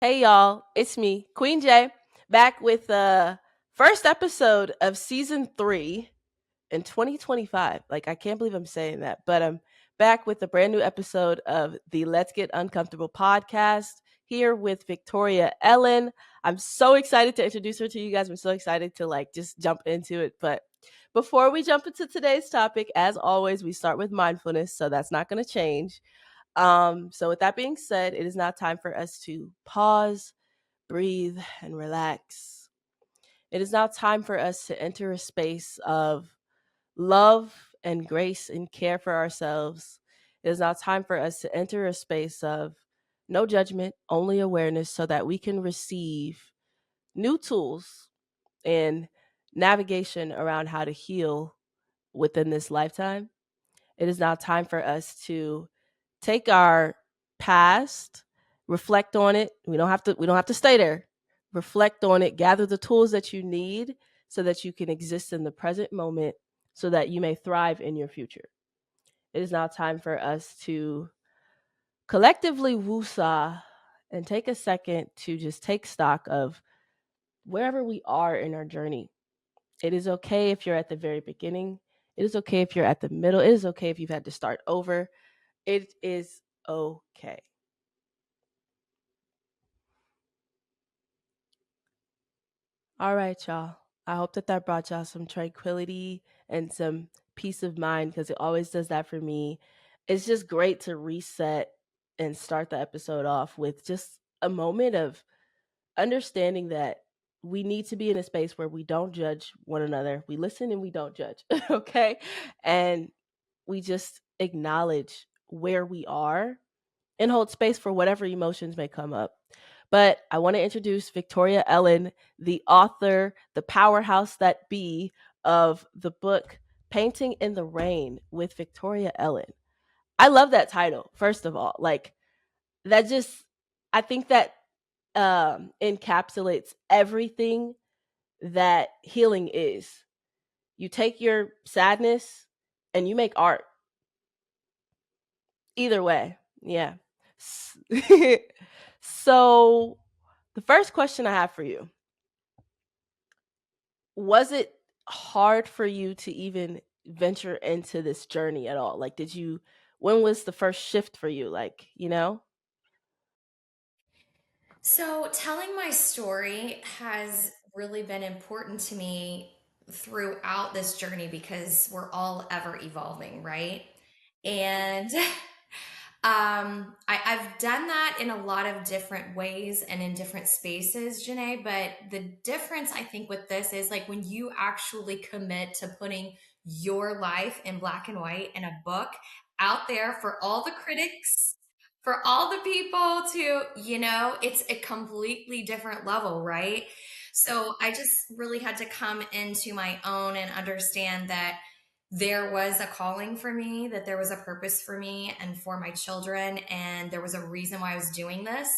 Hey y'all, it's me, Queen J, back with the first episode of season 3 in 2025. Like I can't believe I'm saying that, but I'm back with a brand new episode of the Let's Get Uncomfortable podcast here with Victoria Ellen. I'm so excited to introduce her to you guys. I'm so excited to just jump into it, but before we jump into today's topic, as always, we start with mindfulness, so that's not going to change. So with that being said, it is now time for us to pause, breathe, and relax. It is now time for us to enter a space of love and grace and care for ourselves. It is now time for us to enter a space of no judgment, only awareness, so that we can receive new tools and navigation around how to heal within this lifetime. It is now time for us to take our past, reflect on it. We don't have to stay there. Reflect on it, gather the tools that you need so that you can exist in the present moment so that you may thrive in your future. It is now time for us to collectively woosah and take a second to just take stock of wherever we are in our journey. It is okay if you're at the very beginning. It is okay if you're at the middle. It is okay if you've had to start over. It is okay. All right, y'all. I hope that that brought y'all some tranquility and some peace of mind because it always does that for me. It's just great to reset and start the episode off with just a moment of understanding that we need to be in a space where we don't judge one another. We listen and we don't judge, okay? And we just acknowledge where we are and hold space for whatever emotions may come up. But I want to introduce Victoria Ellen, the author, the powerhouse that be of the book Painting in the Rain with Victoria Ellen. I love that title, first of all. Like, that just, I think that encapsulates everything that healing is. You take your sadness and you make art. Either way, yeah. So, the first question I have for you, was it hard for you to even venture into this journey at all? Like, when was the first shift for you? So, telling my story has really been important to me throughout this journey because we're all ever evolving, right? And I've done that in a lot of different ways and in different spaces, Janae. But the difference I think with this is like when you actually commit to putting your life in black and white in a book out there for all the critics, for all the people to, it's a completely different level, right? So I just really had to come into my own and understand that there was a calling for me, that there was a purpose for me and for my children, and there was a reason why I was doing this.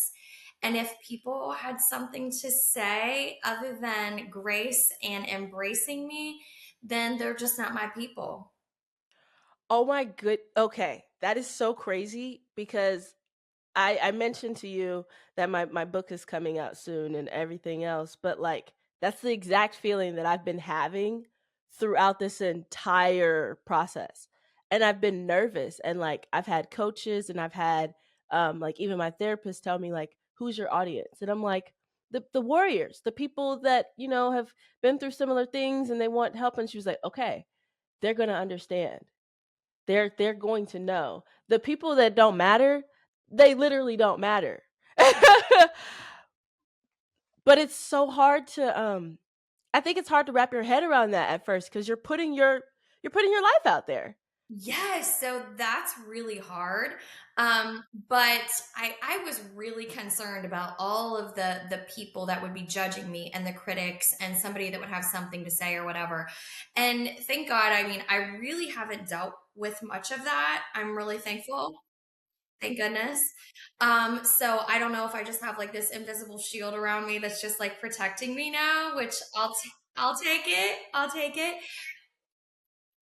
And if people had something to say other than grace and embracing me, then they're just not my people. Oh my good. Okay, that is so crazy because I mentioned to you that my book is coming out soon and everything else, but like that's the exact feeling that I've been having throughout this entire process. And I've been nervous and like I've had coaches and I've had like even my therapist tell me like who's your audience? And I'm like the warriors, the people that, have been through similar things and they want help, and she was like, "Okay, they're going to understand. They're going to know. The people that don't matter, they literally don't matter." But it's so hard to I think it's hard to wrap your head around that at first cuz you're putting your life out there. Yes, so that's really hard. But I was really concerned about all of the people that would be judging me and the critics and somebody that would have something to say or whatever. And thank God, I mean, I really haven't dealt with much of that. I'm really thankful. Thank goodness. So I don't know if I just have like this invisible shield around me that's just like protecting me now, which I'll take it. I'll take it.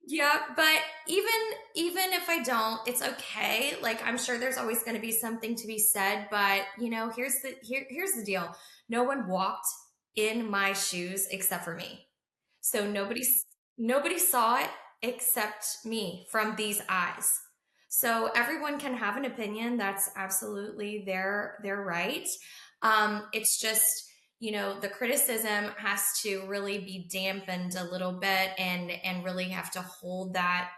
Yeah, but even if I don't, it's okay. Like I'm sure there's always going to be something to be said, but here's the deal. No one walked in my shoes except for me. So nobody saw it except me from these eyes. So everyone can have an opinion. That's absolutely their right. It's just the criticism has to really be dampened a little bit and really have to hold that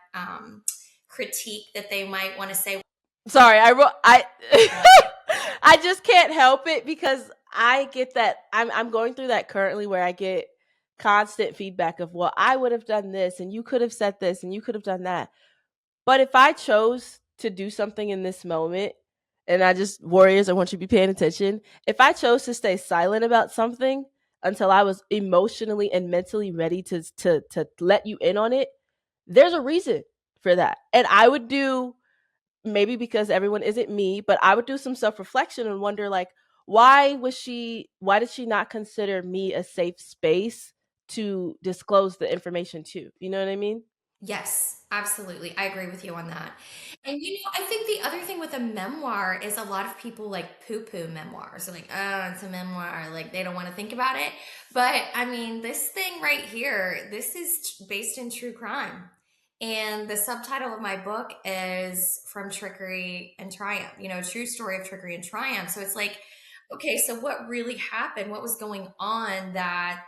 critique that they might want to say. Sorry, I wrote I I just can't help it because I get that I'm going through that currently where I get constant feedback of, well, I would have done this and you could have said this and you could have done that. But if I chose to do something in this moment, and I just, warriors, I want you to be paying attention. If I chose to stay silent about something until I was emotionally and mentally ready to let you in on it, there's a reason for that. And I would do, maybe because everyone isn't me, but I would do some self-reflection and wonder, like, why did she not consider me a safe space to disclose the information to? You know what I mean? Yes, absolutely. I agree with you on that. And I think the other thing with a memoir is a lot of people like poo poo memoirs. They're like, oh, it's a memoir. Like they don't want to think about it. But I mean, this thing right here, this is based in true crime. And the subtitle of my book is From Trickery and Triumph, true story of trickery and triumph. So it's like, okay, so what really happened? What was going on that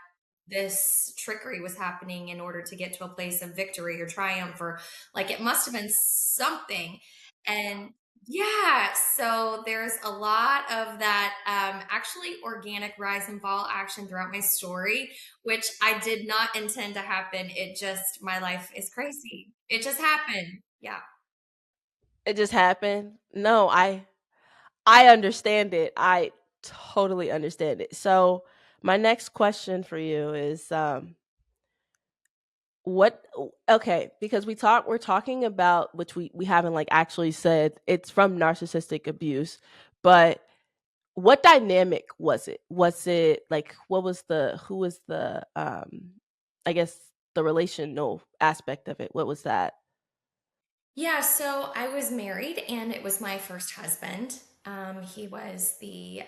this trickery was happening in order to get to a place of victory or triumph, or like it must have been something. And yeah, so there's a lot of that actually organic rise and fall action throughout my story, which I did not intend to happen. It just, my life is crazy. It just happened. Yeah. It just happened. No, I understand it. I totally understand it. So, my next question for you is what okay, because we're talking about, which we haven't like actually said it's from narcissistic abuse, but what dynamic was it? Was it like, what was the who was the I guess the relational aspect of it? What was that? Yeah, so I was married and it was my first husband. He was the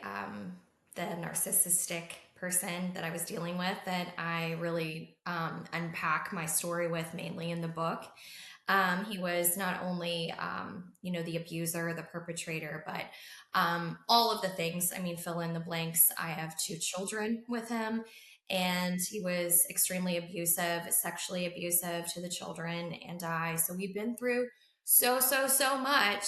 narcissistic person that I was dealing with that I really unpack my story with mainly in the book. He was not only, the abuser, the perpetrator, but all of the things. I mean, fill in the blanks. I have two children with him, and he was extremely abusive, sexually abusive to the children and I. So we've been through so much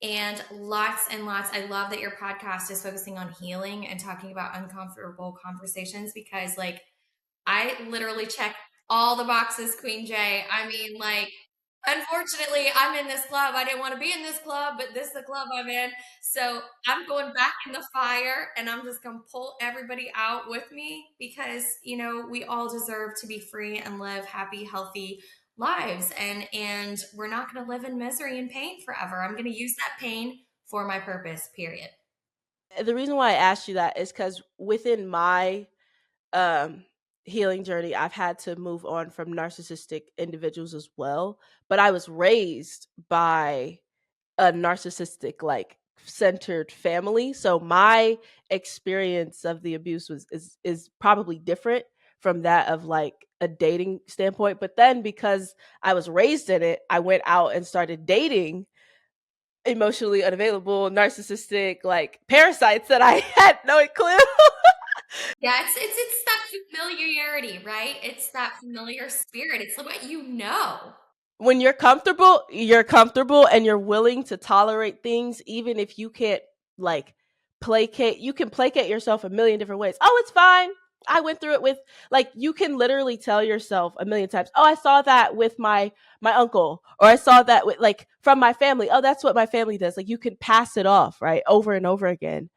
and lots and lots. I love that your podcast is focusing on healing and talking about uncomfortable conversations because, like, I literally check all the boxes, Queen J. I mean, like, unfortunately, I'm in this club. I didn't want to be in this club, but this is the club I'm in. So I'm going back in the fire and I'm just going to pull everybody out with me because, we all deserve to be free and live happy, healthy lives. And we're not going to live in misery and pain forever. I'm going to use that pain for my purpose, period. The reason why I asked you that is cuz within my um healing journey, I've had to move on from narcissistic individuals as well, but I was raised by a narcissistic like centered family, so my experience of the abuse is probably different from that of like a dating standpoint. But then because I was raised in it, I went out and started dating emotionally unavailable narcissistic like parasites that I had no clue. Yeah, it's that familiarity, right? It's that familiar spirit. It's what you know. When you're comfortable and you're willing to tolerate things, even if you can't like placate, you can placate yourself a million different ways. Oh, it's fine. I went through it with, like, you can literally tell yourself a million times, oh, I saw that with my uncle, or I saw that with like from my family. Oh, that's what my family does. Like, you can pass it off, right? Over and over again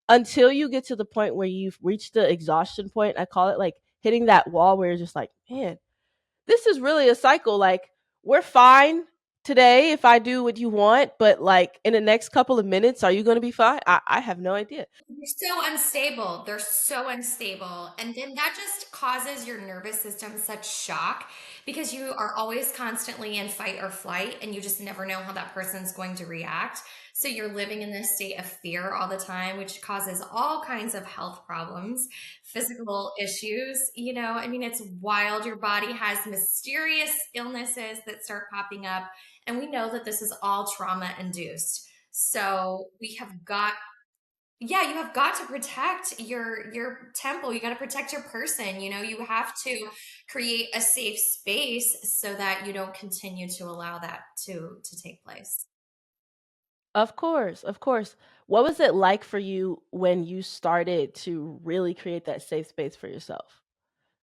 until you get to the point where you've reached the exhaustion point. I call it like hitting that wall where you're just like, man, this is really a cycle. Like, we're fine today if I do what you want, but like in the next couple of minutes, are you going to be fine? I have no idea. They're so unstable. They're so unstable. And then that just causes your nervous system such shock because you are always constantly in fight or flight and you just never know how that person's going to react. So you're living in this state of fear all the time, which causes all kinds of health problems, physical issues. I mean, it's wild. Your body has mysterious illnesses that start popping up. And we know that this is all trauma induced. So we have got yeah, you have got to protect your temple. You got to protect your person. You have to create a safe space so that you don't continue to allow that to take place. Of course, of course. What was it like for you when you started to really create that safe space for yourself?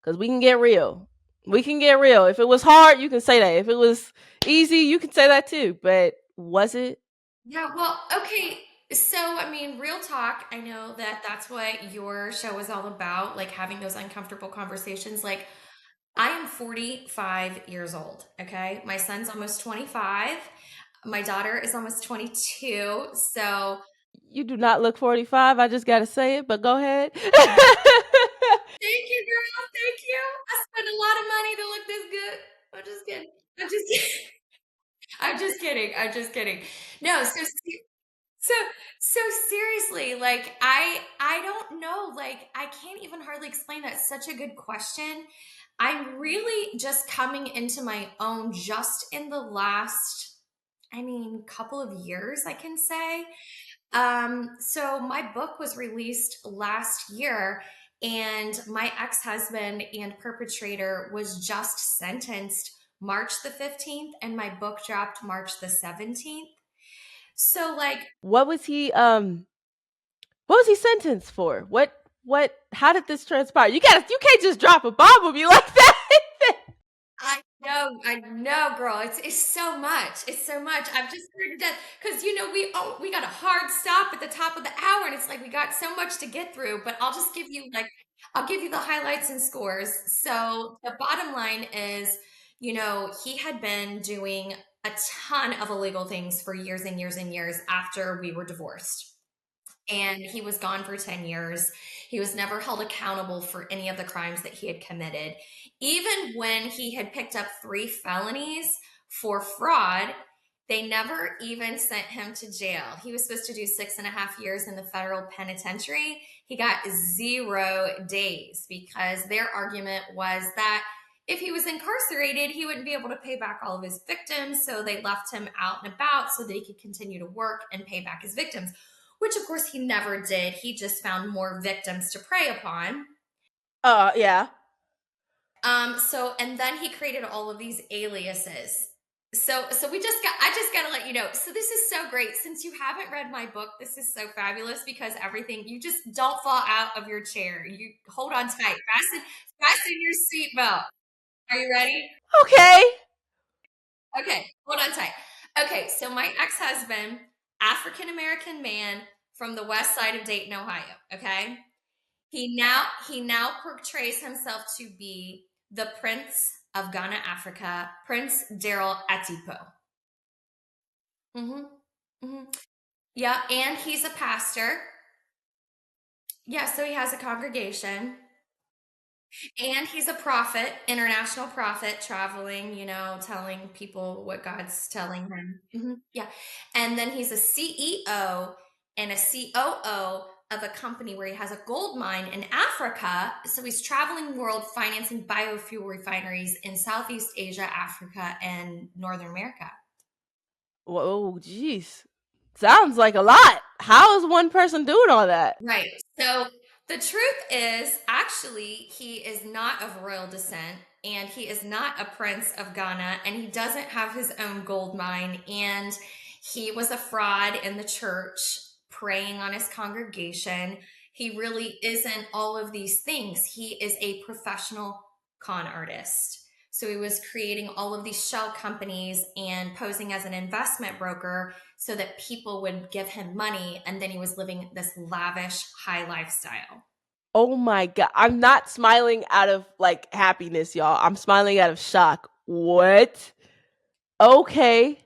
Because we can get real. We can get real. If it was hard, you can say that. If it was easy, you can say that too. But was it? Yeah, well, okay. So, I mean, real talk, I know that that's what your show is all about, like having those uncomfortable conversations. Like, I am 45 years old, okay? My son's almost 25. My daughter is almost 22. So, You do not look 45. I just got to say it, but go ahead. thank you, girl. Thank you. I spent a lot of money to look this good. I'm just kidding. I'm just kidding. I'm just kidding. I'm just kidding. No, so so seriously, like I don't know, like I can't even hardly explain that. Such a good question. I'm really just coming into my own just in the last, I mean, couple of years, I can say. So my book was released last year, and my ex-husband and perpetrator was just sentenced March the 15th, and my book dropped March the 17th. So like what was he what was he sentenced for? What how did this transpire? You can't just drop a bomb on me like that. I know, girl. It's so much. It's so much. I've just heard that because we got a hard stop at the top of the hour, and it's like we got so much to get through. But I'll give you the highlights and scores. So the bottom line is, he had been doing a ton of illegal things for years and years and years after we were divorced, and he was gone for 10 years. He was never held accountable for any of the crimes that he had committed. Even when he had picked up 3 felonies for fraud, they never even sent him to jail. He was supposed to do 6.5 years in the federal penitentiary. He got 0 days because their argument was that if he was incarcerated, he wouldn't be able to pay back all of his victims. So they left him out and about so that he could continue to work and pay back his victims, which of course he never did. He just found more victims to prey upon. Yeah. And then he created all of these aliases. So I just gotta let you know. So this is so great. Since you haven't read my book, this is so fabulous because everything, you just don't fall out of your chair. You hold on tight. Fasten your seatbelt. Are you ready? Okay. Okay, hold on tight. Okay, so my ex-husband, African American man from the west side of Dayton, Ohio. Okay. He now portrays himself to be the Prince of Ghana, Africa, Prince Daryl Atipo. hmm hmm Yeah, and he's a pastor. Yeah, so he has a congregation. And he's a prophet, international prophet, traveling, telling people what God's telling him. Yeah. And then he's a CEO and a COO of a company where he has a gold mine in Africa. So he's traveling the world financing biofuel refineries in Southeast Asia, Africa, and Northern America. Whoa, jeez. Sounds like a lot. How is one person doing all that? Right. So the truth is, actually, he is not of royal descent, and he is not a prince of Ghana, and he doesn't have his own gold mine, and he was a fraud in the church, preying on his congregation. He really isn't all of these things. He is a professional con artist. So he was creating all of these shell companies and posing as an investment broker so that people would give him money, and then he was living this lavish high lifestyle. Oh my god. I'm not smiling out of like happiness, y'all. I'm smiling out of shock. What? Okay.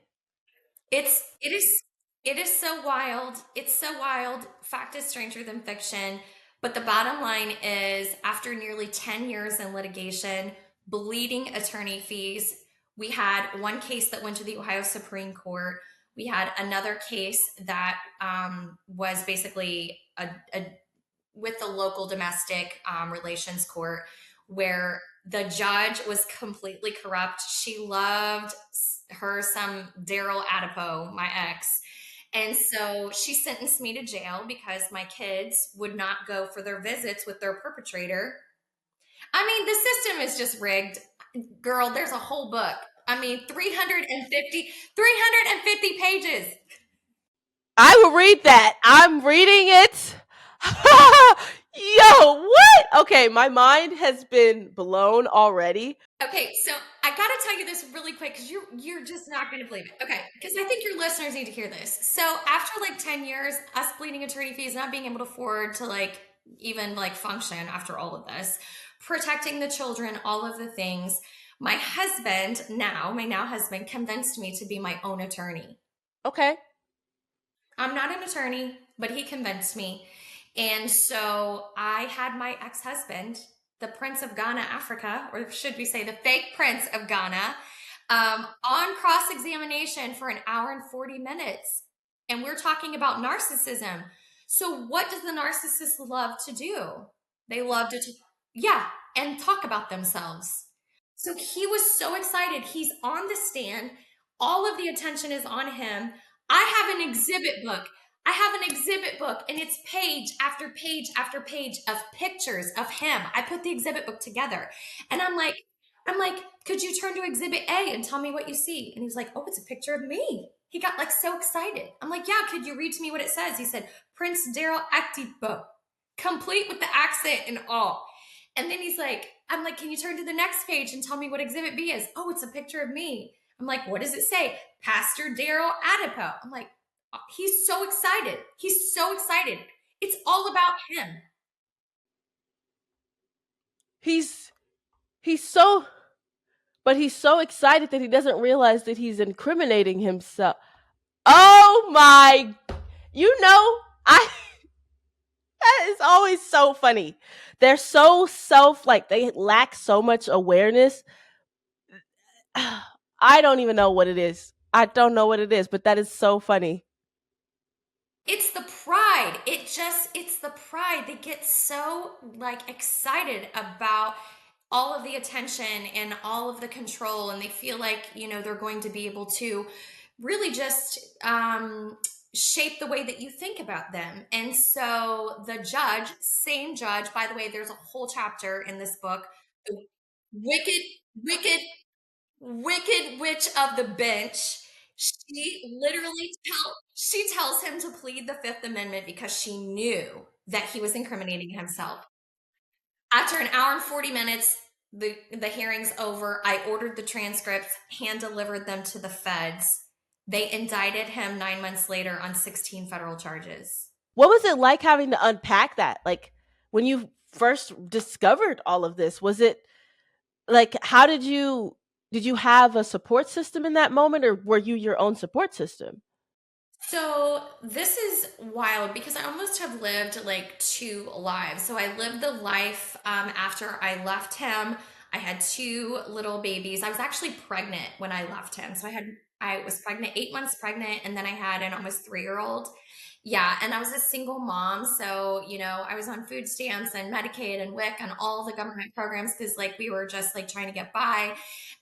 It is so wild. It's so wild. Fact is stranger than fiction. But the bottom line is, after nearly 10 years in litigation, bleeding attorney fees, we had one case that went to the Ohio Supreme Court. We had another case that was basically with the local domestic relations court, where the judge was completely corrupt. She loved her some Daryl Adipo, my ex. And so she sentenced me to jail because my kids would not go for their visits with their perpetrator. I mean, the system is just rigged. Girl, there's a whole book. I mean, 350 pages. I will read that. I'm reading it. Yo, what? Okay, my mind has been blown already. Okay, so I got to tell you this really quick because you're just not going to believe it. Okay, because I think your listeners need to hear this. So after like 10 years, us bleeding attorney fees, not being able to afford to like even like function after all of this, protecting the children, all of the things, my now husband, convinced me to be my own attorney. Okay. I'm not an attorney, but he convinced me. And so I had my ex husband, the Prince of Ghana, Africa, or should we say the fake Prince of Ghana, on cross examination for an hour and 40 minutes. And we're talking about narcissism. So, what does the narcissist love to do? They love to, yeah, and talk about themselves. So he was so excited. He's on the stand. All of the attention is on him. I have an exhibit book. I have an exhibit book, and it's page after page after page of pictures of him. I put the exhibit book together, and I'm like, could you turn to exhibit A and tell me what you see? And he's like, oh, it's a picture of me. He got like so excited. I'm like, yeah, could you read to me what it says? He said, Prince Daryl Actipo, complete with the accent and all. And then I'm like, can you turn to the next page and tell me what exhibit B is? Oh, it's a picture of me. I'm like, what does it say? Pastor Daryl Adipo. I'm like, oh, he's so excited. He's so excited. It's all about him. He's he's so but he's so excited that he doesn't realize that he's incriminating himself. Oh my, you know, I that is always so funny. They're so self like they lack so much awareness. I don't even know what it is. I don't know what it is, but that is so funny. It's the pride. It's the pride. They get so like excited about all of the attention and all of the control, and they feel like, they're going to be able to really just shape the way that you think about them. And so the judge, same judge, by the way, there's a whole chapter in this book, the wicked, wicked, wicked witch of the bench. She tells him to plead the Fifth Amendment because she knew that he was incriminating himself. After an hour and 40 minutes, the hearing's over. I ordered the transcripts, hand delivered them to the feds. They indicted him 9 months later on 16 federal charges. What was it like having to unpack that? Like when you first discovered all of this, was it like how did you have a support system in that moment, or were you your own support system? So this is wild because I almost have lived like two lives. So I lived the life after I left him. I had two little babies. I was actually pregnant when I left him. I was pregnant, 8 months pregnant, and then I had an almost 3-year old. Yeah, and I was a single mom, so I was on food stamps and Medicaid and WIC and all the government programs because like we were just like trying to get by,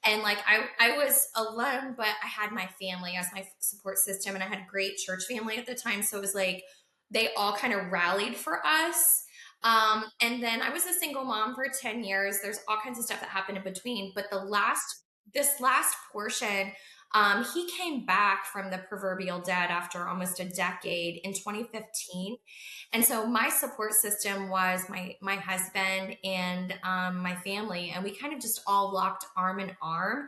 and like I was alone, but I had my family as my support system, and I had a great church family at the time, so it was like they all kind of rallied for us. And then I was a single mom for 10 years. There's all kinds of stuff that happened in between, but this last portion, he came back from the proverbial dead after almost a decade in 2015. And so my support system was my husband and my family, and we kind of just all locked arm in arm.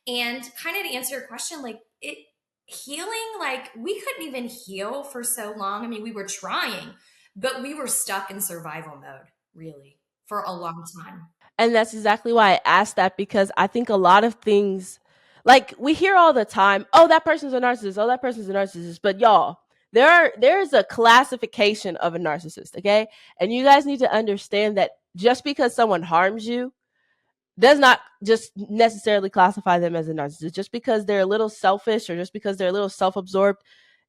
And kind of to answer your question, like it healing, like we couldn't even heal for so long. I mean, we were trying, but we were stuck in survival mode, really, for a long time. And that's exactly why I asked that, because I think a lot of things, Like we hear all the time, oh, that person's a narcissist, oh, that person's a narcissist. But y'all, there's a classification of a narcissist, okay? And you guys need to understand that just because someone harms you does not just necessarily classify them as a narcissist. Just because they're a little selfish or just because they're a little self-absorbed,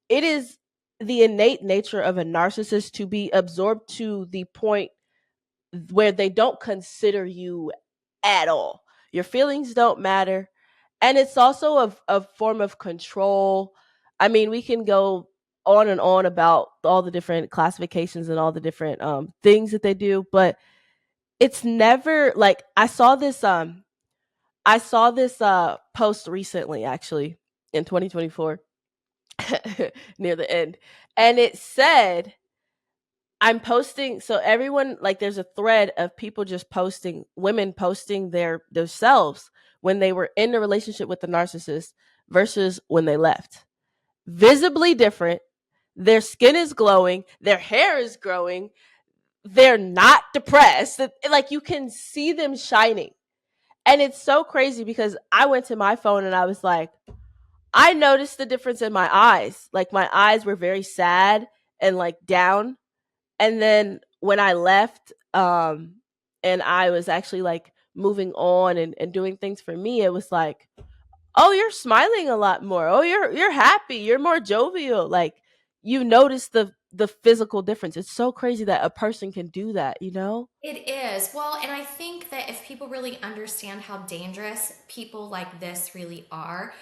it is the innate nature of a narcissist to be absorbed to the point where they don't consider you at all. Your feelings don't matter. And it's also a form of control. I mean, we can go on and on about all the different classifications and all the different things that they do, but it's never like I saw this post recently actually in 2024 near the end, and it said I'm posting, so everyone, like there's a thread of people just posting, women posting themselves when they were in a relationship with the narcissist versus when they left. Visibly different. Their skin is glowing, their hair is growing, they're not depressed. Like you can see them shining. And it's so crazy because I went to my phone and I was like, I noticed the difference in my eyes. Like my eyes were very sad and like down, and then when I left, and I was actually like moving on and doing things for me, it was like, oh, you're smiling a lot more. Oh, you're happy. You're more jovial. Like you notice the physical difference. It's so crazy that a person can do that, you know? It is. Well, and I think that if people really understand how dangerous people like this really are,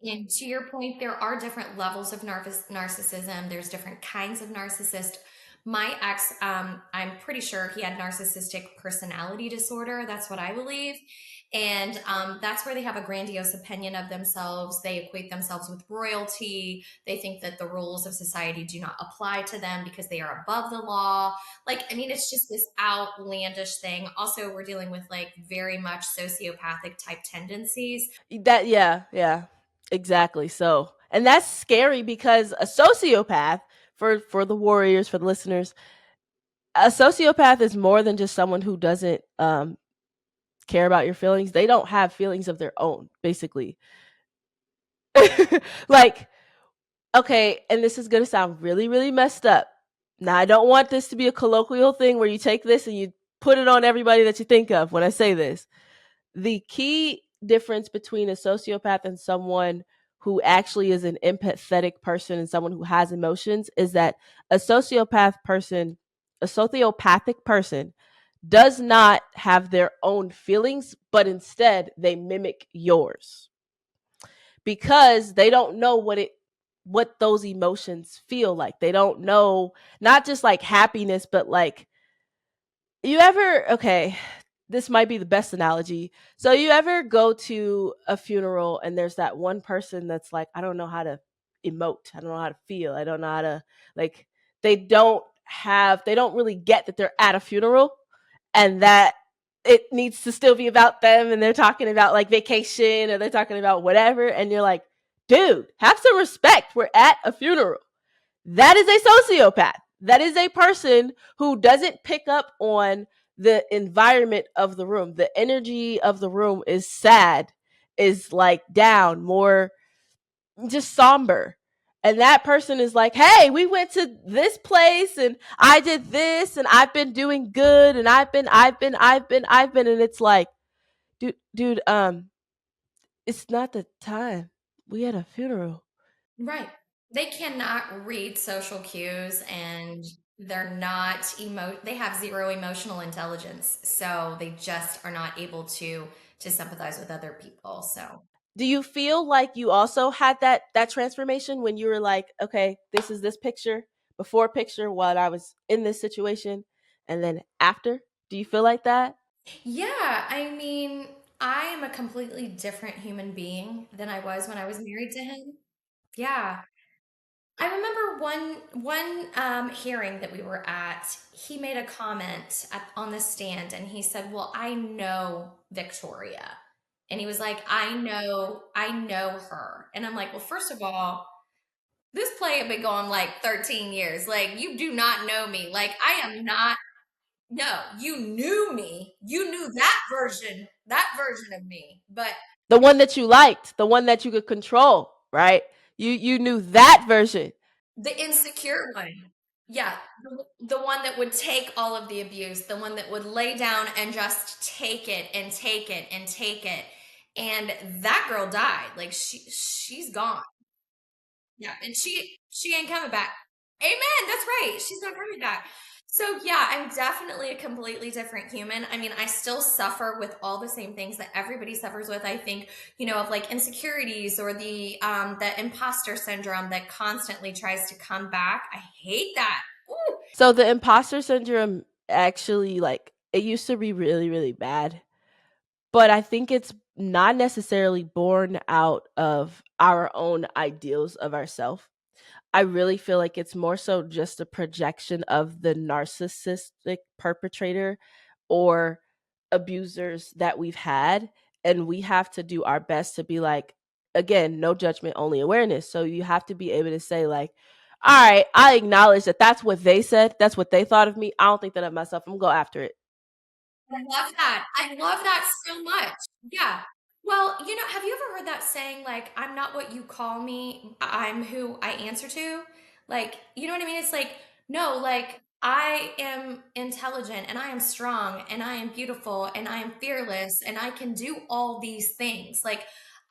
and to your point, there are different levels of narcissism. There's different kinds of narcissist. My ex, I'm pretty sure he had narcissistic personality disorder. That's what I believe. And that's where they have a grandiose opinion of themselves. They equate themselves with royalty. They think that the rules of society do not apply to them because they are above the law. Like, I mean, it's just this outlandish thing. Also, we're dealing with like very much sociopathic type tendencies. That yeah, yeah. Exactly. So, and that's scary because a sociopath, for the warriors, for the listeners, a sociopath is more than just someone who doesn't care about your feelings. They don't have feelings of their own, basically. Like, okay, and this is going to sound really, really messed up. Now, I don't want this to be a colloquial thing where you take this and you put it on everybody that you think of when I say this. The key difference between a sociopath and someone who actually is an empathetic person and someone who has emotions is that a sociopathic person does not have their own feelings, but instead they mimic yours because they don't know what those emotions feel like. They don't know, not just like happiness, but like you ever, okay, this might be the best analogy. So you ever go to a funeral and there's that one person that's like, I don't know how to emote. I don't know how to feel. I don't know how to like they don't really get that they're at a funeral and that it needs to still be about them and they're talking about like vacation or they're talking about whatever and you're like, dude, have some respect. We're at a funeral. That is a sociopath. That is a person who doesn't pick up on the environment of the room. The energy of the room is sad, is like down, more just somber. And that person is like, hey, we went to this place and I did this and I've been doing good and I've been. And it's like, dude, it's not the time. We had a funeral. Right. They cannot read social cues and they're not they have zero emotional intelligence. So they just are not able to sympathize with other people. So Do you feel like you also had that transformation when you were like, okay, this is this picture, before picture while I was in this situation, and then after? Do you feel like that? yeah, I mean, I am a completely different human being than I was when I was married to him. Yeah. I remember one hearing that we were at. He made a comment on the stand, and he said, "Well, I know Victoria," and he was like, I know her," and I'm like, "Well, first of all, this play had been going like 13 years. Like, you do not know me. Like, I am not. No, you knew me. You knew that version of me, but." The one that you liked, the one that you could control, right? You knew that version. The insecure one. Yeah, the one that would take all of the abuse, the one that would lay down and just take it and take it and take it. And that girl died. Like she's gone. Yeah, and she ain't coming back. Amen. That's right. She's not coming back. So yeah, I'm definitely a completely different human. I mean, I still suffer with all the same things that everybody suffers with. I think, of like insecurities or the imposter syndrome that constantly tries to come back. I hate that. Ooh. So the imposter syndrome actually, like, it used to be really really bad, but I think it's not necessarily born out of our own ideals of ourselves. I really feel like it's more so just a projection of the narcissistic perpetrator or abusers that we've had. And we have to do our best to be like, again, no judgment, only awareness. So you have to be able to say, like, all right, I acknowledge that that's what they said. That's what they thought of me. I don't think that of myself. I'm going to go after it. I love that. I love that so much. Yeah. Well, have you ever heard that saying, like, I'm not what you call me, I'm who I answer to? Like, you know what I mean? It's like, no, like, I am intelligent and I am strong and I am beautiful and I am fearless and I can do all these things. Like,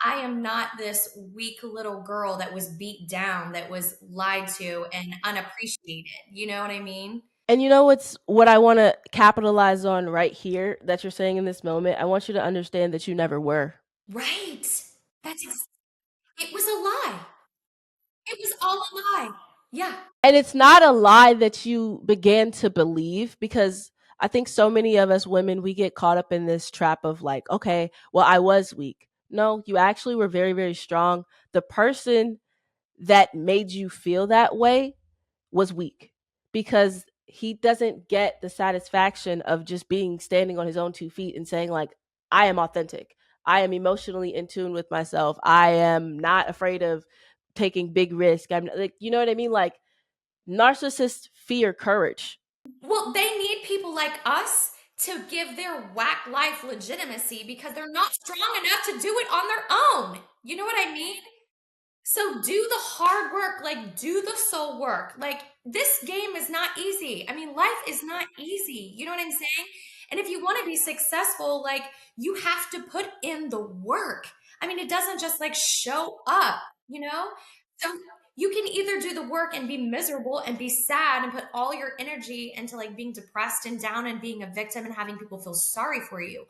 I am not this weak little girl that was beat down, that was lied to and unappreciated. You know what I mean? And you know what I want to capitalize on right here that you're saying in this moment? I want you to understand that you never were. Right. It was a lie. It was all a lie. Yeah. And it's not a lie that you began to believe, because I think so many of us women, we get caught up in this trap of like, okay, well, I was weak. No, you actually were very, very strong. The person that made you feel that way was weak, because he doesn't get the satisfaction of just being standing on his own 2 feet and saying, like, I am authentic. I am emotionally in tune with myself. I am not afraid of taking big risk. I'm like, you know what I mean? Like, narcissists fear courage. Well, they need people like us to give their whack life legitimacy because they're not strong enough to do it on their own. You know what I mean? So do the hard work, like do the soul work. Like this game is not easy. I mean, life is not easy. You know what I'm saying? And if you want to be successful, like you have to put in the work. I mean, it doesn't just like show up, you know? So you can either do the work and be miserable and be sad and put all your energy into like being depressed and down and being a victim and having people feel sorry for you.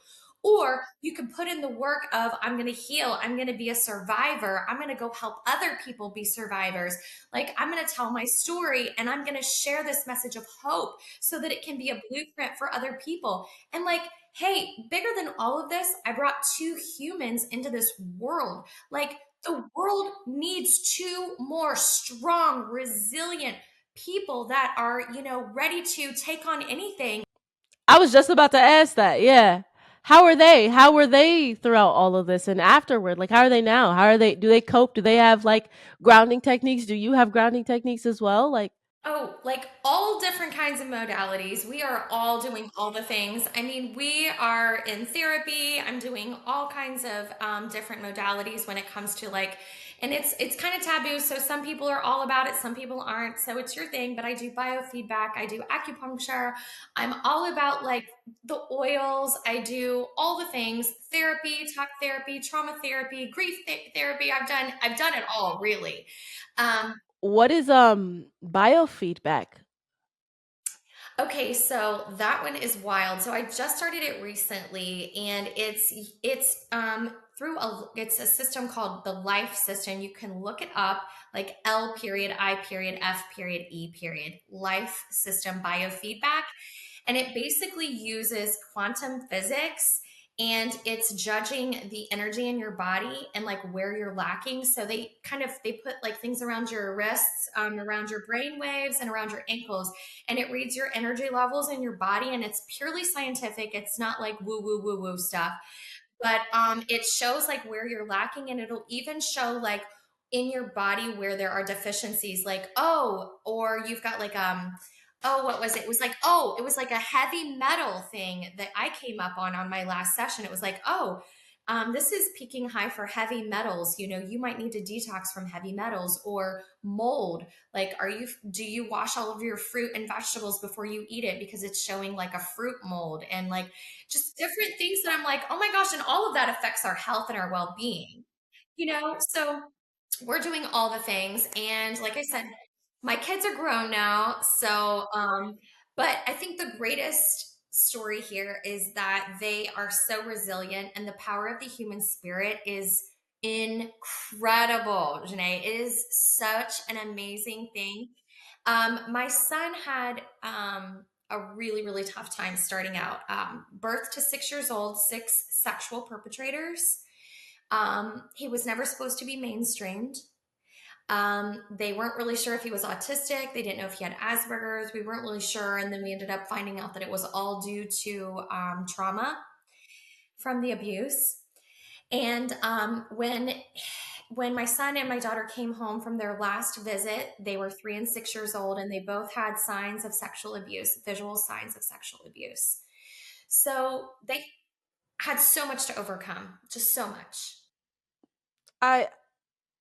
Or you can put in the work of, I'm going to heal. I'm going to be a survivor. I'm going to go help other people be survivors. Like, I'm going to tell my story and I'm going to share this message of hope so that it can be a blueprint for other people. And, like, hey, bigger than all of this, I brought two humans into this world. Like, the world needs two more strong, resilient people that are, ready to take on anything. I was just about to ask that. Yeah. How are they? How were they throughout all of this and afterward? Like, how are they now? How are they? Do they cope? Do they have like grounding techniques? Do you have grounding techniques as well? Like, Oh, like all different kinds of modalities. We are all doing all the things. I mean, we are in therapy. I'm doing all kinds of different modalities when it comes to like, and it's kind of taboo. So some people are all about it, some people aren't. So it's your thing. But I do biofeedback. I do acupuncture. I'm all about like the oils. I do all the things: therapy, talk therapy, trauma therapy, grief therapy. I've done it all really. Um, what is biofeedback? Okay, so that one is wild. So I just started it recently, and it's through it's a system called the Life System. You can look it up, like L period I period F period E period Life System Biofeedback, and it basically uses quantum physics, and it's judging the energy in your body and like where you're lacking. So they put like things around your wrists, around your brain waves and around your ankles, and it reads your energy levels in your body, and it's purely scientific. It's not like woo woo woo woo stuff, but it shows like where you're lacking, and it'll even show like in your body where there are deficiencies, like, oh, or you've got like oh, what was it? It was like, oh, it was like a heavy metal thing that I came up on my last session. It was like, oh, This is peaking high for heavy metals. You know, you might need to detox from heavy metals or mold. Like, do you wash all of your fruit and vegetables before you eat it because it's showing like a fruit mold and like just different things that I'm like, oh my gosh, and all of that affects our health and our well being, you know? So we're doing all the things. And like I said, my kids are grown now. But I think the greatest story here is that they are so resilient and the power of the human spirit is incredible, Janae. It is such an amazing thing. My son had a really, really tough time starting out. Birth to 6 years old, six sexual perpetrators. He was never supposed to be mainstreamed. They weren't really sure if he was autistic. They didn't know if he had Asperger's. We weren't really sure. And then we ended up finding out that it was all due to trauma from the abuse. And when my son and my daughter came home from their last visit, they were 3 and 6 years old, and they both had signs of sexual abuse, visual signs of sexual abuse. So they had so much to overcome, just so much. I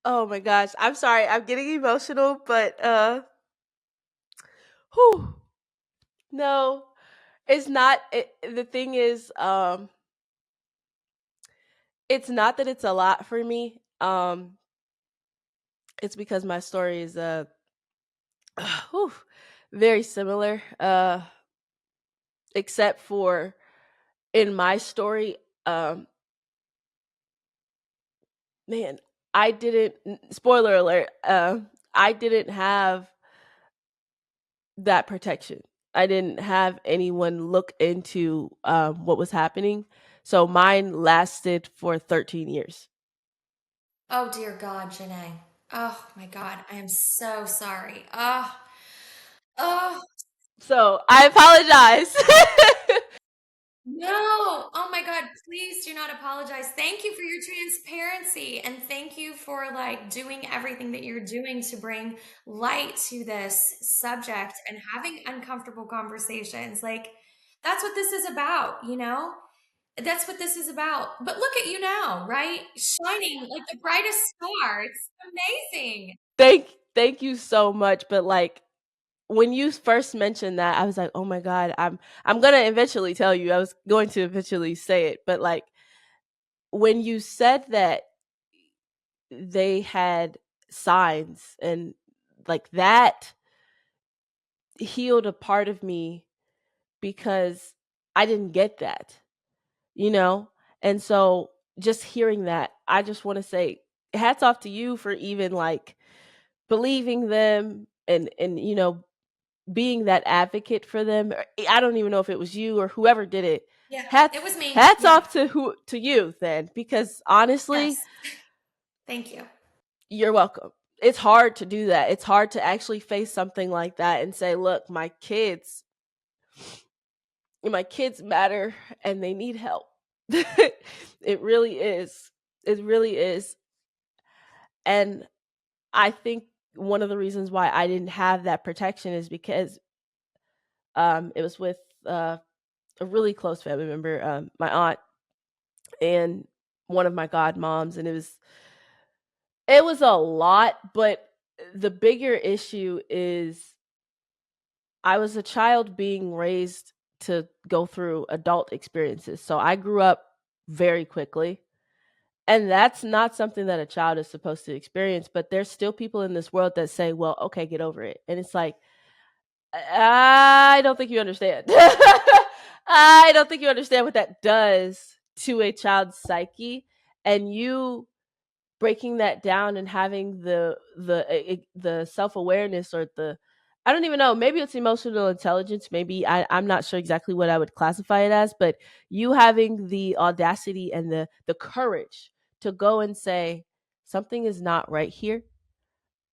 Oh my gosh. I'm sorry. I'm getting emotional, but whew, no. It's not the thing is it's not that it's a lot for me. It's because my story is whew, very similar except for in my story man, I didn't spoiler alert, I didn't have that protection. I didn't have anyone look into what was happening. So mine lasted for 13 years. Oh dear God, Janae. Oh my God, I am so sorry. Oh, So I apologize. no. Oh my God, please do not apologize. Thank you for your transparency and thank you for like doing everything that you're doing to bring light to this subject and having uncomfortable conversations. Like that's what this is about, you know? That's what this is about. But look at you now, right? Shining like the brightest star. It's amazing. Thank you so much. But like when you first mentioned that, I was like, oh my God, I'm gonna eventually tell you. I was going to eventually say it, but like when you said that they had signs and like that healed a part of me because I didn't get that, you know? And so just hearing that, I just want to say hats off to you for even like believing them and being that advocate for them. I don't even know if it was you or whoever did it. Yeah, Hats it was me. hats Yeah. off to you then because honestly, Yes. Thank you. you're welcome. It's hard to do that. It's hard to actually face something like that and say, "Look, my kids matter and they need help." It really is. It really is. And I think one of the reasons why I didn't have that protection is because it was with a really close family member, my aunt and one of my godmoms, and it was a lot, but the bigger issue is I was a child being raised to go through adult experiences. So I grew up very quickly. And that's not something that a child is supposed to experience, but there's still people in this world that say, "Well, okay, get over it." And it's like, I don't think you understand. I don't think you understand what that does to a child's psyche. And you breaking that down and having the self-awareness or the I don't even know, maybe it's emotional intelligence, maybe I'm not sure exactly what I would classify it as, but you having the audacity and the courage to go and say something is not right here.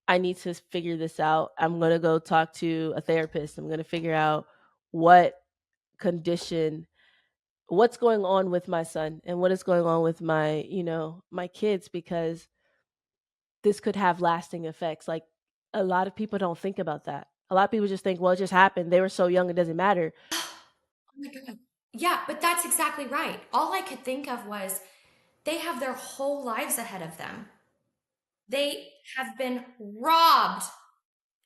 I need to figure this out. I'm going to go talk to a therapist. I'm going to figure out what condition what's going on with my son and what is going on with my kids because this could have lasting effects. Like a lot of people don't think about that. A lot of people just think, well, it just happened. They were so young, it doesn't matter. Oh my God. Yeah, but that's exactly right. All I could think of was They have their whole lives ahead of them. They have been robbed.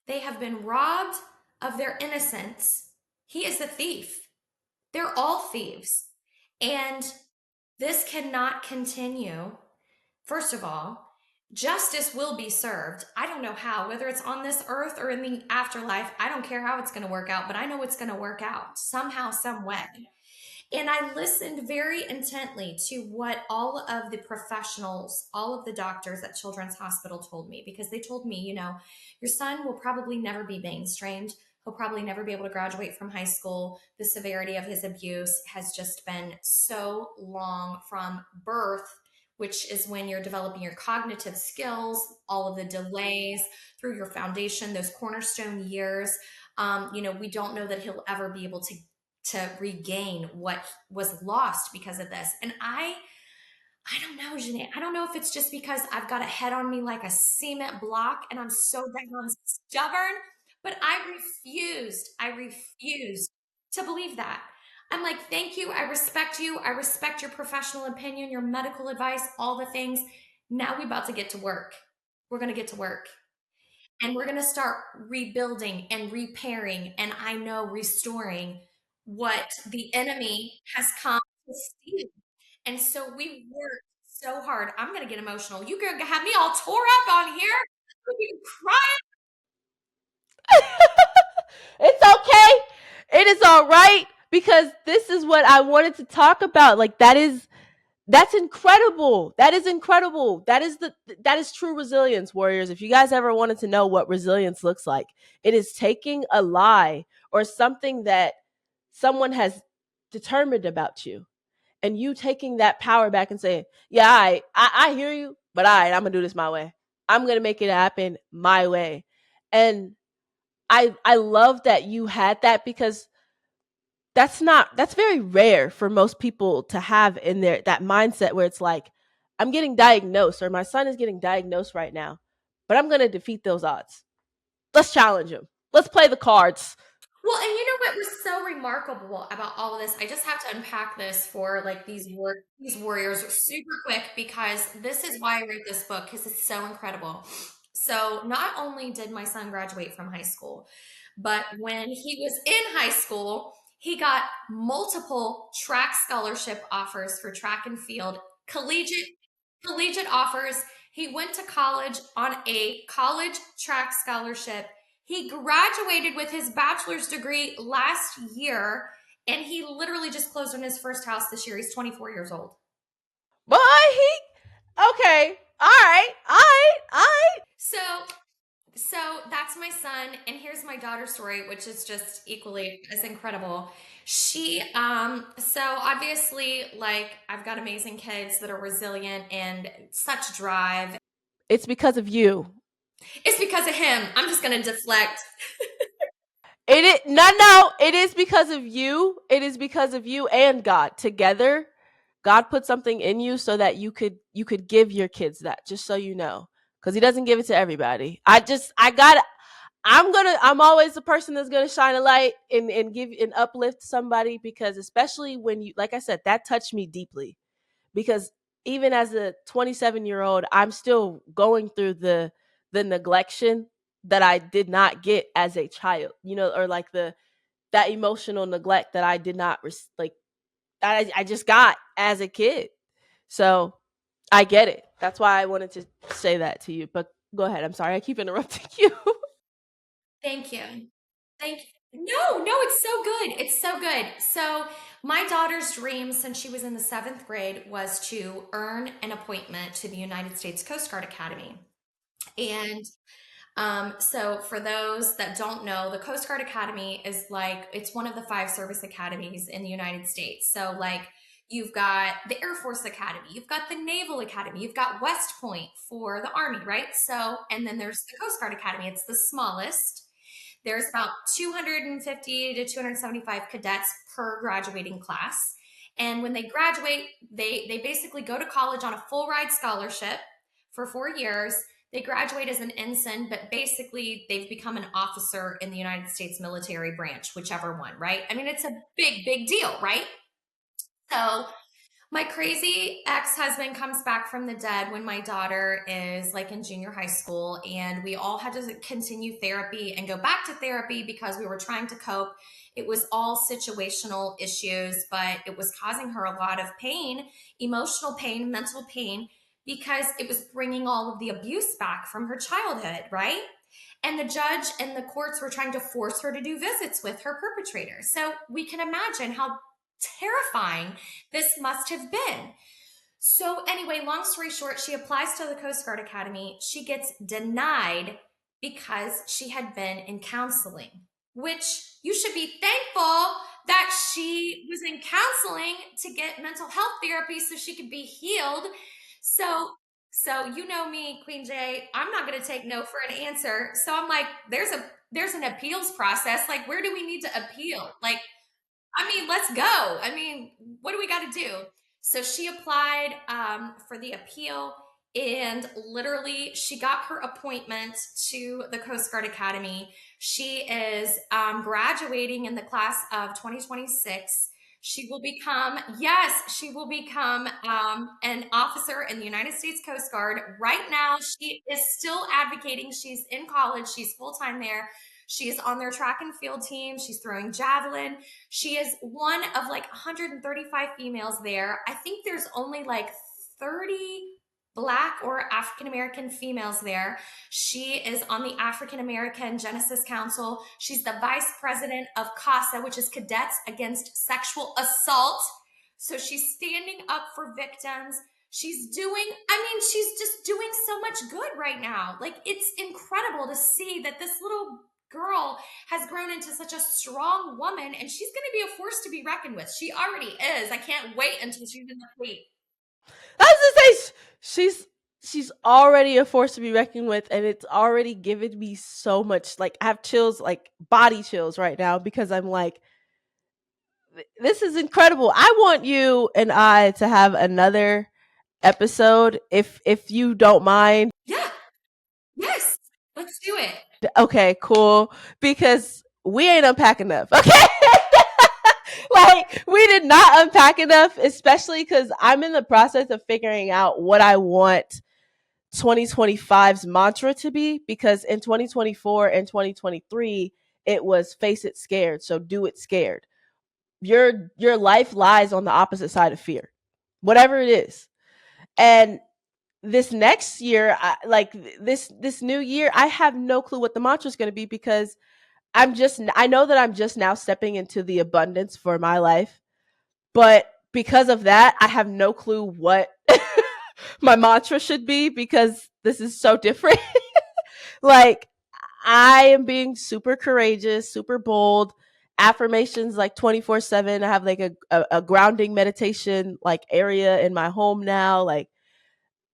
They have been robbed of their innocence. He is a thief. They're all thieves. And this cannot continue. First of all, justice will be served. I don't know how, whether it's on this earth or in the afterlife. I don't care how it's going to work out, but I know it's going to work out somehow, some way. And I listened very intently to what all of the professionals, all of the doctors at Children's Hospital told me, because they told me, your son will probably never be mainstreamed. He'll probably never be able to graduate from high school. The severity of his abuse has just been so long from birth, which is when you're developing your cognitive skills, all of the delays through your foundation, those cornerstone years. We don't know that he'll ever be able to regain what was lost because of this. And I don't know, Janae. I don't know if it's just because I've got a head on me like a cement block and I'm so damn stubborn, but I refused to believe that. I'm like, thank you. I respect you. I respect your professional opinion, your medical advice, all the things. Now we about to get to work. We're going to get to work and we're going to start rebuilding and repairing and I know restoring what the enemy has come to steal. And so we worked so hard. I'm going to get emotional. You gonna have me all tore up on here. I'm gonna be crying. It's okay. It is all right because this is what I wanted to talk about. Like that's incredible. That is incredible. That is true resilience, warriors. If you guys ever wanted to know what resilience looks like, it is taking a lie or something that someone has determined about you and you taking that power back and saying, "Yeah, I hear you, but I'm gonna do this my way. I'm gonna make it happen my way." And I love that you had that because that's very rare for most people to have in their that mindset where it's like, I'm getting diagnosed or my son is getting diagnosed right now, but I'm gonna defeat those odds. Let's challenge him. Let's play the cards. Well, and you know what was so remarkable about all of this? I just have to unpack this for like these warriors super quick because this is why I wrote this book because it's so incredible. So, not only did my son graduate from high school, but when he was in high school, he got multiple track scholarship offers for track and field, collegiate offers. He went to college on a college track scholarship. He graduated with his bachelor's degree last year, and he literally just closed on his first house this year. He's 24 years old. Boy, he okay. All right, all right, all right. So, so that's my son, and here's my daughter's story, which is just equally as incredible. So obviously, like I've got amazing kids that are resilient and such drive. It's because of you. It's because of him. I'm just gonna deflect. It is no. It is because of you. It is because of you and God together. God put something in you so that you could give your kids that. Just so you know, because He doesn't give it to everybody. I got. I'm always the person that's gonna shine a light and give and uplift somebody because especially when you like I said that touched me deeply because even as a 27-year-old I'm still going through the neglection that I did not get as a child, or like the that emotional neglect that I did not like I just got as a kid. So I get it. That's why I wanted to say that to you. But go ahead. I'm sorry. I keep interrupting you. Thank you. Thank you. No, it's so good. It's so good. So, my daughter's dream since she was in the seventh grade was to earn an appointment to the United States Coast Guard Academy. And so for those that don't know, the Coast Guard Academy is like it's one of the five service academies in the United States. So like you've got the Air Force Academy, you've got the Naval Academy, you've got West Point for the Army, right? So and then there's the Coast Guard Academy. It's the smallest. There's about 250 to 275 cadets per graduating class. And when they graduate, they basically go to college on a full ride scholarship for 4 years. They graduate as an ensign, but basically they've become an officer in the United States military branch, whichever one, right? I mean, it's a big deal, right? So My crazy ex-husband comes back from the dead when my daughter is like in junior high school, and we all had to continue therapy and go back to therapy because we were trying to cope. It was all situational issues, but it was causing her a lot of pain, emotional pain, mental pain, because it was bringing all of the abuse back from her childhood, right? And the judge and the courts were trying to force her to do visits with her perpetrator. So we can imagine how terrifying this must have been. So, anyway, long story short, she applies to the Coast Guard Academy. She gets denied because she had been in counseling, which you should be thankful that she was in counseling to get mental health therapy so she could be healed. So, so you know me, Queen J, I'm not going to take no for an answer. So I'm like, there's an appeals process. Like, where do we need to appeal? Like, I mean, let's go. I mean, what do we got to do? So she applied for the appeal, and literally she got her appointment to the Coast Guard Academy. She is graduating in the class of 2026. She will become, yes, she will become an officer in the United States Coast Guard. Right now, she is still advocating. She's in college, she's full time there. She is on their track and field team. She's throwing javelin. She is one of like 135 females there. I think there's only like 30 Black or African American females there. She is on the African American Genesis Council. She's the vice president of CASA, which is Cadets Against Sexual Assault. So she's standing up for victims. She's doing, I mean, she's just doing so much good right now. Like, it's incredible to see that this little girl has grown into such a strong woman, and she's going to be a force to be reckoned with. She already is. I can't wait until she's in the fleet. I was gonna say she's already a force to be reckoned with, and it's already given me so much. Like I have chills, like body chills right now because I'm like, this is incredible. I want you and I to have another episode if you don't mind. Yeah. Yes. Let's do it. Okay, cool. Because we ain't unpack enough. Okay. Like we did not unpack enough, especially because I'm in the process of figuring out what I want 2025's mantra to be, because in 2024 and 2023 it was face it scared, so do it scared. Your life lies on the opposite side of fear, whatever it is. And this next year, like this new year, I have no clue what the mantra is going to be, because I know that I'm just now stepping into the abundance for my life, but because of that I have no clue what my mantra should be, because this is so different. Like I am being super courageous, super bold. Affirmations like 24/7. I have like a grounding meditation like area in my home now. Like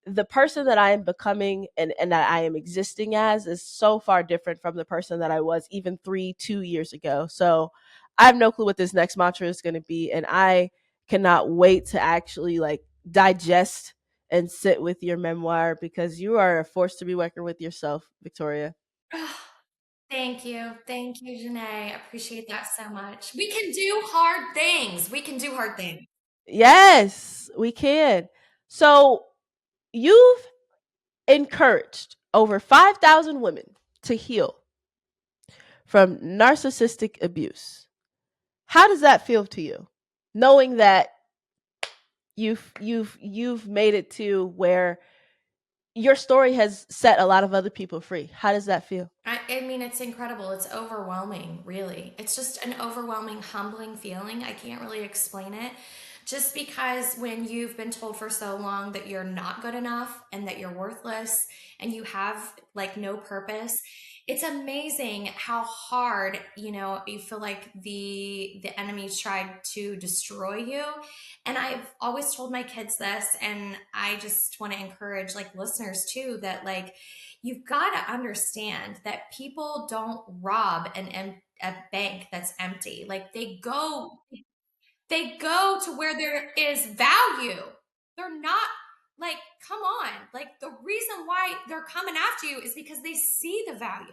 the person that I am becoming and that I am existing as is so far different from the person that I was even 2 years ago. So I have no clue what this next mantra is going to be. And I cannot wait to actually like digest and sit with your memoir, because you are a force to be reckoned with yourself, Victoria. Thank you. Thank you, Janae. I appreciate that so much. We can do hard things. We can do hard things. Yes, we can. So you've encouraged over 5,000 women to heal from narcissistic abuse. How does that feel to you? Knowing that you've made it to where your story has set a lot of other people free. How does that feel? I mean, it's incredible. It's overwhelming, really. It's just an overwhelming, humbling feeling. I can't really explain it. Just because when you've been told for so long that you're not good enough and that you're worthless and you have like no purpose, it's amazing how hard, you feel like the enemy tried to destroy you. And I've always told my kids this, and I just want to encourage like listeners too, that like you've got to understand that people don't rob a bank that's empty. Like they go to where there is value. They're not like, come on. Like the reason why they're coming after you is because they see the value,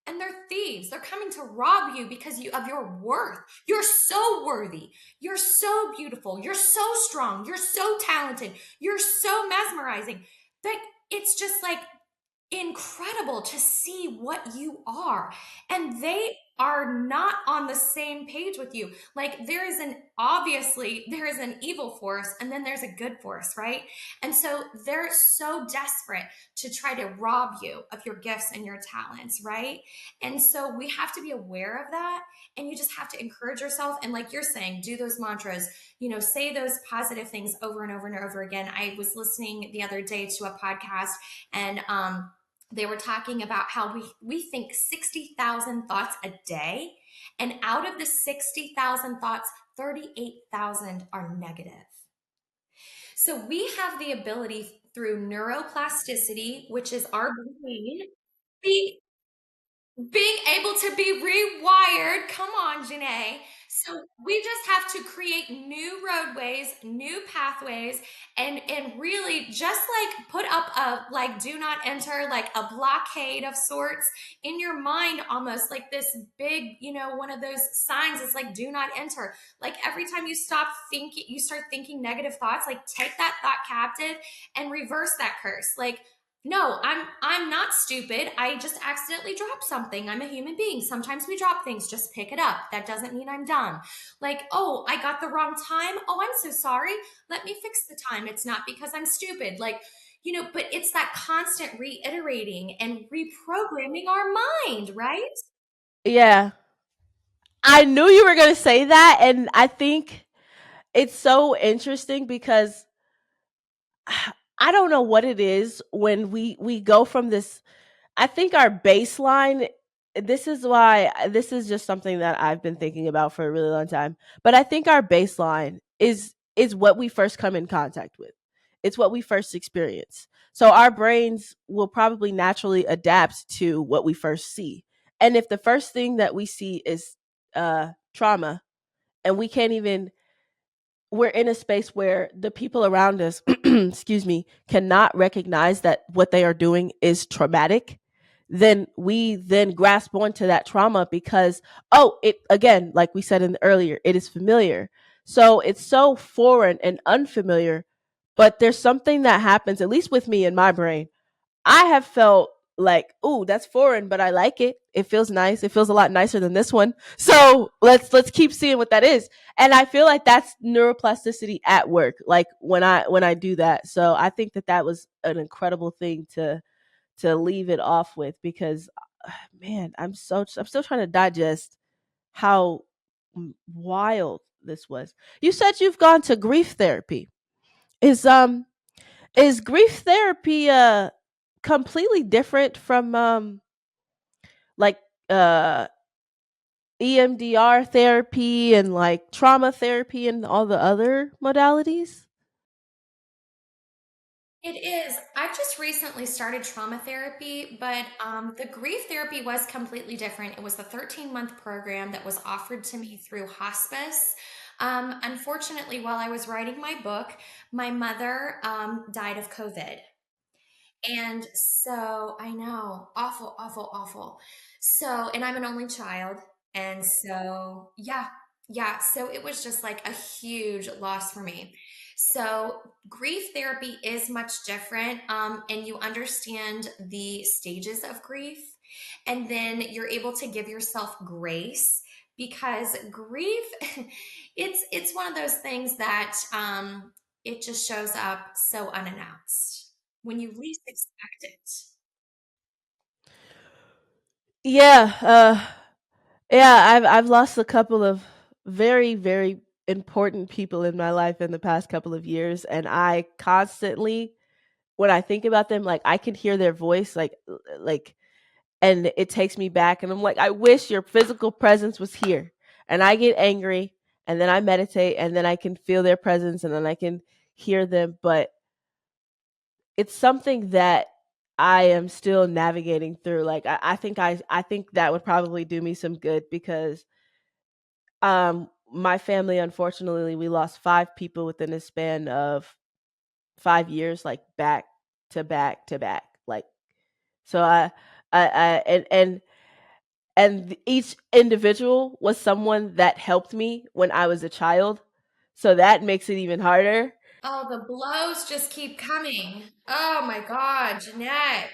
and they're thieves. thieves. They're coming to rob you because you of your worth. You're so worthy. You're so beautiful. You're so strong. You're so talented. You're so mesmerizing. That it's just like incredible to see what you are. And they are not on the same page with you. Like there is an obviously there is an evil force and then there's a good force, right? And so they're so desperate to try to rob you of your gifts and your talents, right? And so we have to be aware of that, and you just have to encourage yourself and like you're saying, do those mantras, say those positive things over and over and over again. I was listening the other day to a podcast, and they were talking about how we think 60,000 thoughts a day, and out of the 60,000 thoughts, 38,000 are negative. So we have the ability through neuroplasticity, which is our brain, be being able to be rewired. Come on, Janae. So we just have to create new roadways, new pathways, and really just like put up a like do not enter, like a blockade of sorts in your mind, almost like this big, one of those signs. It's like do not enter. Like every time you stop thinking, you start thinking negative thoughts, like take that thought captive and reverse that curse. Like no, I'm not stupid. I just accidentally dropped something. I'm a human being. Sometimes we drop things. Just pick it up. That doesn't mean I'm dumb. Like, oh, I got the wrong time. Oh, I'm so sorry. Let me fix the time. It's not because I'm stupid. Like, but it's that constant reiterating and reprogramming our mind, right? Yeah. I knew you were going to say that. And I think it's so interesting because I don't know what it is when we go from this. I think our baseline, this is just something that I've been thinking about for a really long time. But I think our baseline is what we first come in contact with. It's what we first experience. So our brains will probably naturally adapt to what we first see. And if the first thing that we see is trauma, and we can't even we're in a space where the people around us, excuse me, cannot recognize that what they are doing is traumatic, then we then grasp onto that trauma because, oh, it again, like we said in the earlier, it is familiar. So it's so foreign and unfamiliar, but there's something that happens, at least with me in my brain. I have felt like, ooh, that's foreign, but I like it. It feels nice. It feels a lot nicer than this one. So let's keep seeing what that is. And I feel like that's neuroplasticity at work. Like when I do that. So I think that that was an incredible thing to leave it off with because, man, I'm still trying to digest how wild this was. You said you've gone to grief therapy. Is um is grief therapy completely different from like uh EMDR therapy and like trauma therapy and all the other modalities? It is. I've just recently started trauma therapy, but the grief therapy was completely different. It was the 13-month program that was offered to me through hospice. Unfortunately, while I was writing my book, my mother died of COVID. And so I know, awful, awful, awful. So, and I'm an only child. And so, yeah, yeah. So it was just like a huge loss for me. So, grief therapy is much different. And you understand the stages of grief. And then you're able to give yourself grace because grief, it's one of those things that it just shows up so unannounced when you least expect it. Yeah, yeah, I've lost a couple of very very important people in my life in the past couple of years, and I constantly, when I think about them, like I can hear their voice, like and it takes me back, and I'm like, I wish your physical presence was here. And I get angry, and then I meditate, and then I can feel their presence, and then I can hear them. But it's something that I am still navigating through. Like I think that would probably do me some good because my family, unfortunately, we lost five people within a span of 5 years, like back to back to back. Like so I and and each individual was someone that helped me when I was a child. So that makes it even harder. Oh, the blows just keep coming. Oh my God, Jeanette.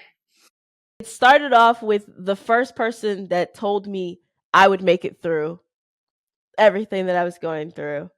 It started off with the first person that told me I would make it through everything that I was going through.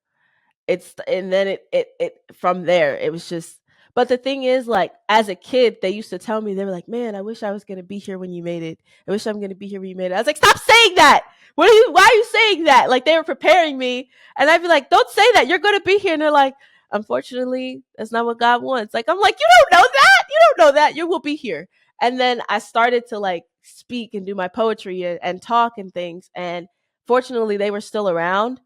It's and then it from there it was just, but the thing is, like, as a kid they used to tell me, they were like, man, I wish I was going to be here when you made it. I wish I'm going to be here when you made it. I was like, stop saying that. Why are you saying that? Like, they were preparing me, and I'd be like, don't say that, you're going to be here. And they're like, unfortunately that's not what God wants. Like, I'm like, you don't know that, you will be here. And then I started to like speak and do my poetry and talk and things, and fortunately they were still around.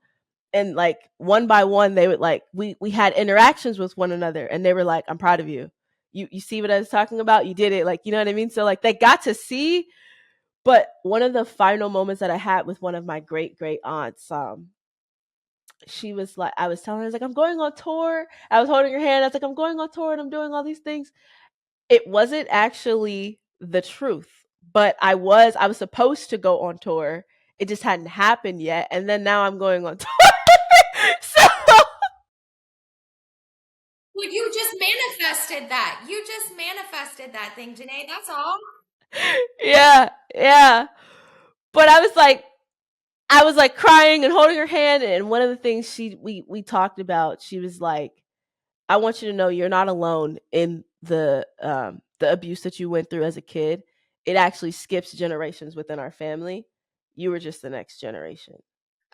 And like one by one they would like, we had interactions with one another, and they were like, I'm proud of you. You see what I was talking about, you did it, like, you know what I mean? So like they got to see. But one of the final moments that I had with one of my great aunts, she was like, I was telling her, I was like, I'm going on tour. I was holding her hand, I was like, I'm going on tour and I'm doing all these things. It wasn't actually the truth, but I was supposed to go on tour. It just hadn't happened yet, and then now I'm going on tour. So Well, you just manifested that. You just manifested that thing, Janae. That's all. yeah, yeah. But I was like crying and holding her hand, and one of the things we talked about, she was like, I want you to know you're not alone in the abuse that you went through as a kid. It actually skips generations within our family. You were just the next generation.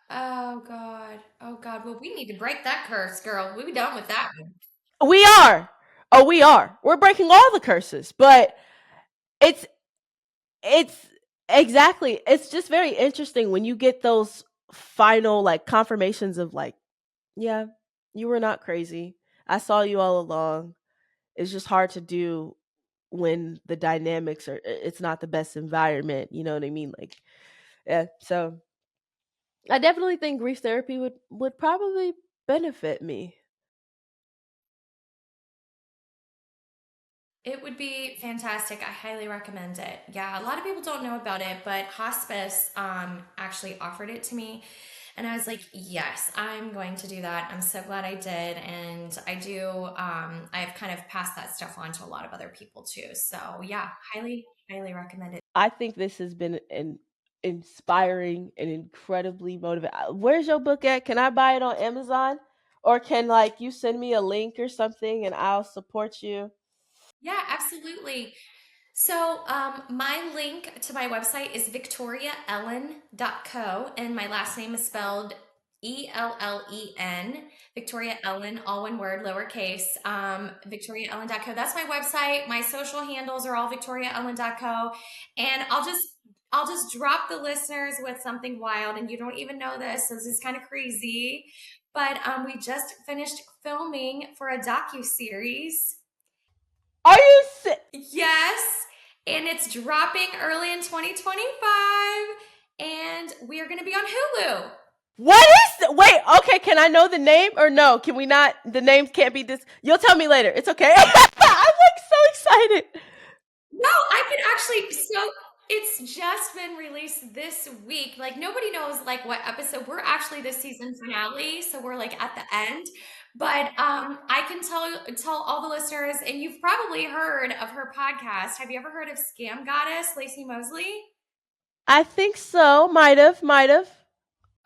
Oh God. Oh God. Well, we need to break that curse, girl. We'll be done with that one. We are. Oh, we are. We're breaking all the curses, but it's it's exactly. It's just very interesting when you get those final like confirmations of like, yeah, you were not crazy. I saw you all along. It's just hard to do when the dynamics are, it's not the best environment, you know what I mean? Like, yeah. So I definitely think grief therapy would probably benefit me. It would be fantastic. I highly recommend it. Yeah, a lot of people don't know about it, but hospice actually offered it to me. And I was like, yes, I'm going to do that. I'm so glad I did. And I do, I've kind of passed that stuff on to a lot of other people too. So yeah, highly recommend it. I think this has been an inspiring and incredibly motivating. Where's your book at? Can I buy it on Amazon? Or can like you send me a link or something and I'll support you? Yeah, absolutely. So, my link to my website is victoriaellen.co, and my last name is spelled Ellen. Victoria Ellen, all one word, lowercase. Victoriaellen.co. That's my website. My social handles are all victoriaellen.co, and I'll just drop the listeners with something wild, and you don't even know this. So this is kind of crazy, but we just finished filming for a docu series. Are you Yes, and it's dropping early in 2025, and we are going to be on Hulu. What is wait, okay, can I know the name or no? Can we not, the names can't be this, you'll tell me later. It's okay. I'm like so excited. No, I can actually. So it's just been released this week. Like nobody knows like what episode. We're actually the season finale, so we're like at the end. But I can tell all the listeners, and you've probably heard of her podcast. Have you ever heard of Scam Goddess Lacey Mosley? I think so. Might have.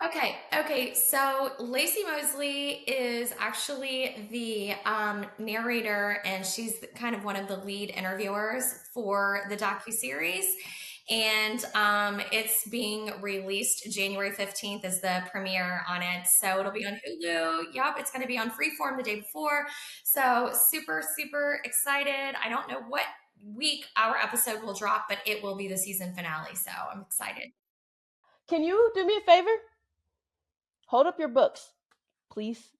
Okay. So Lacey Mosley is actually the narrator, and she's kind of one of the lead interviewers for the docu series. And it's being released January 15th is the premiere on it. So it'll be on Hulu. Yup, it's going to be on Freeform the day before. So super excited. I don't know what week our episode will drop, but it will be the season finale. So I'm excited. Can you do me a favor? Hold up your books, please.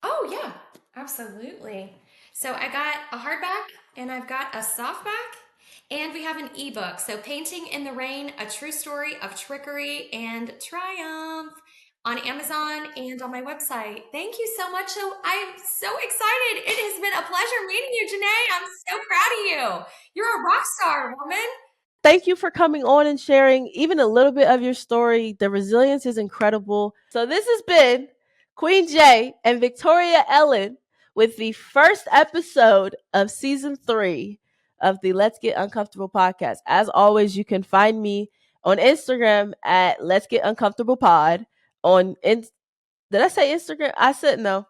Oh, yeah, absolutely. So I got a hardback and I've got a softback, and we have an ebook. So Painting in the Rain, a true story of trickery and triumph on Amazon and on my website. Thank you so much. So I'm so excited. It has been a pleasure meeting you, Janae. I'm so proud of you. You're a rock star, woman. thank you for coming on and sharing even a little bit of your story. The resilience is incredible. So this has been Queen J and Victoria Ellen with the first episode of season 3 of the Let's Get Uncomfortable podcast. As always, you can find me on Instagram at Let's Get Uncomfortable Pod. Did I say Instagram? I said no.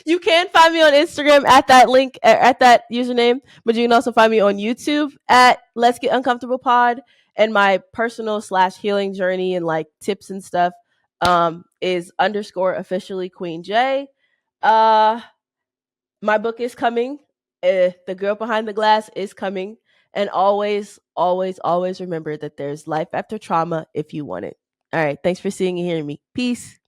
You can find me on Instagram at that link, at that username, but you can also find me on YouTube at Let's Get Uncomfortable Pod. And my personal / healing journey and like tips and stuff is _ officially Queen J. My book is coming. The Girl Behind the Glass is coming. And always, always, always remember that there's life after trauma if you want it. All right. Thanks for seeing and hearing me. Peace.